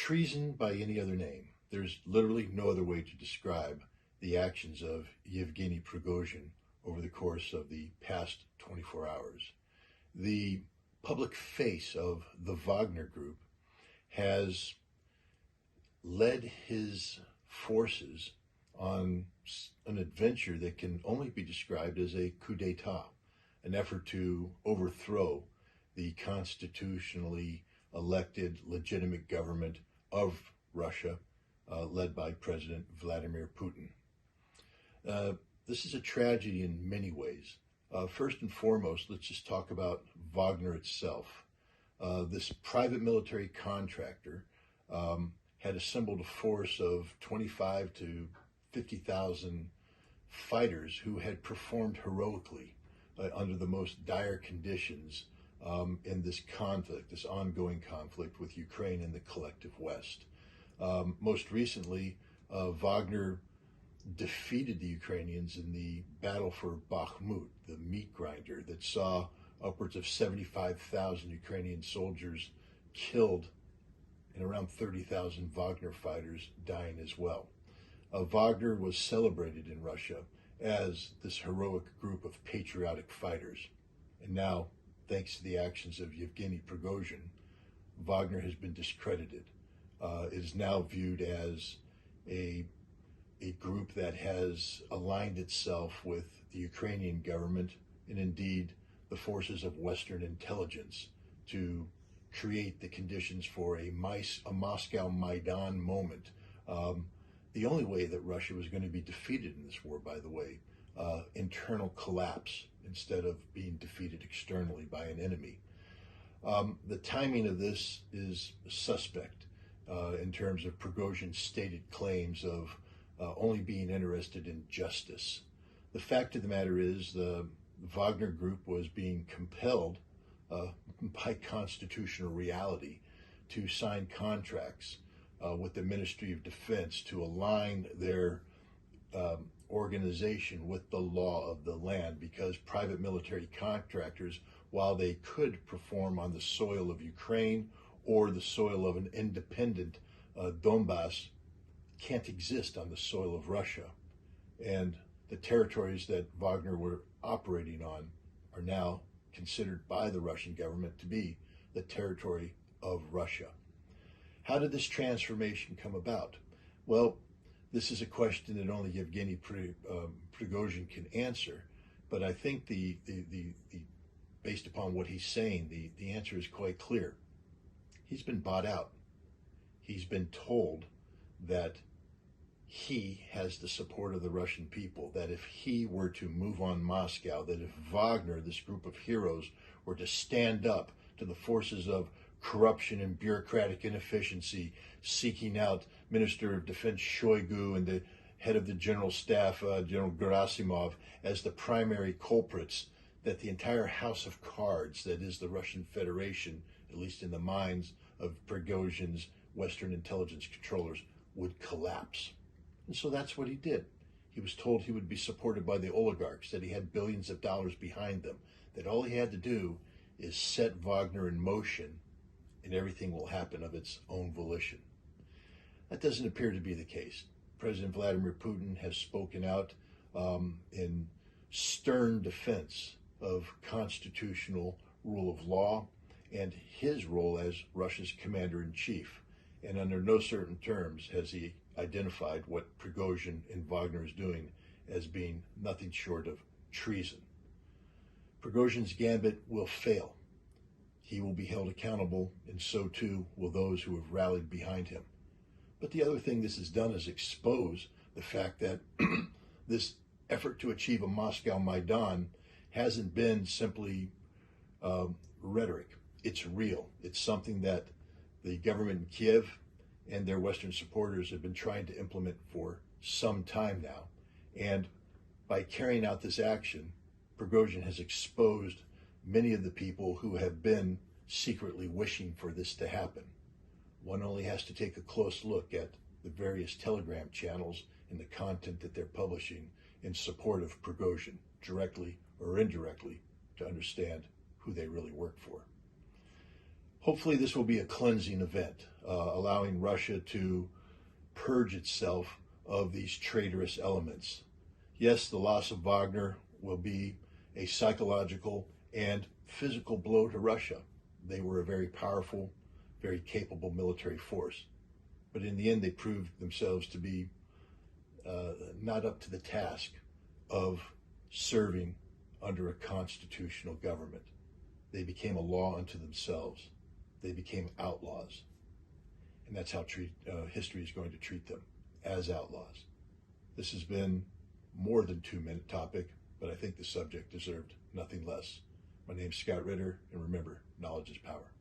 Treason by any other name. There's literally no other way to describe the actions of Yevgeny Prigozhin over the course of the past 24 hours. The public face of the Wagner group has led his forces on an adventure that can only be described as a coup d'etat, an effort to overthrow the constitutionally elected legitimate government of Russia, led by President Vladimir Putin. This is a tragedy in many ways. First and foremost, let's just talk about Wagner itself. This private military contractor had assembled a force of 25 to 50,000 fighters who had performed heroically under the most dire conditions in this conflict, this ongoing conflict with Ukraine and the collective West. Most recently, Wagner defeated the Ukrainians in the battle for Bakhmut, the meat grinder that saw upwards of 75,000 Ukrainian soldiers killed and around 30,000 Wagner fighters dying as well. Wagner was celebrated in Russia as this heroic group of patriotic fighters. And now, thanks to the actions of Yevgeny Prigozhin, Wagner has been discredited. It is now viewed as a group that has aligned itself with the Ukrainian government and indeed the forces of Western intelligence to create the conditions for a Moscow Maidan moment. The only way that Russia was going to be defeated in this war, by the way, internal collapse instead of being defeated externally by an enemy. The timing of this is suspect in terms of Prigozhin's stated claims of only being interested in justice. The fact of the matter is the Wagner group was being compelled by constitutional reality to sign contracts with the Ministry of Defense to align their organization with the law of the land, because private military contractors, while they could perform on the soil of Ukraine or the soil of an independent Donbass, can't exist on the soil of Russia. And the territories that Wagner were operating on are now considered by the Russian government to be the territory of Russia. How did this transformation come about? Well, this is a question that only Yevgeny Prigozhin can answer, but I think based upon what he's saying, the answer is quite clear. He's been bought out. He's been told that he has the support of the Russian people, that if he were to move on Moscow, that if Wagner, this group of heroes, were to stand up to the forces of corruption and bureaucratic inefficiency, seeking out Minister of Defense Shoigu and the head of the General Staff, General Gerasimov, as the primary culprits, that the entire house of cards, that is the Russian Federation, at least in the minds of Prigozhin's Western intelligence controllers, would collapse. And so that's what he did. He was told he would be supported by the oligarchs, that he had billions of dollars behind them, that all he had to do is set Wagner in motion and everything will happen of its own volition. That doesn't appear to be the case. President Vladimir Putin has spoken out in stern defense of constitutional rule of law and his role as Russia's commander-in-chief. And under no certain terms has he identified what Prigozhin and Wagner is doing as being nothing short of treason. Prigozhin's gambit will fail. He will be held accountable, and so too will those who have rallied behind him. But the other thing this has done is expose the fact that this effort to achieve a Moscow Maidan hasn't been simply rhetoric. It's real. It's something that the government in Kiev and their Western supporters have been trying to implement for some time now. And by carrying out this action, Prigozhin has exposed many of the people who have been secretly wishing for this to happen. One only has to take a close look at the various Telegram channels and the content that they're publishing in support of Prigozhin, directly or indirectly, to understand who they really work for. Hopefully this will be a cleansing event, allowing Russia to purge itself of these traitorous elements. Yes, the loss of Wagner will be a psychological and physical blow to Russia. They were a very powerful, very capable military force. But in the end, they proved themselves to be not up to the task of serving under a constitutional government. They became a law unto themselves. They became outlaws. And that's how history is going to treat them, as outlaws. This has been more than 2-minute topic, but I think the subject deserved nothing less. My name's Scott Ritter, and remember, knowledge is power.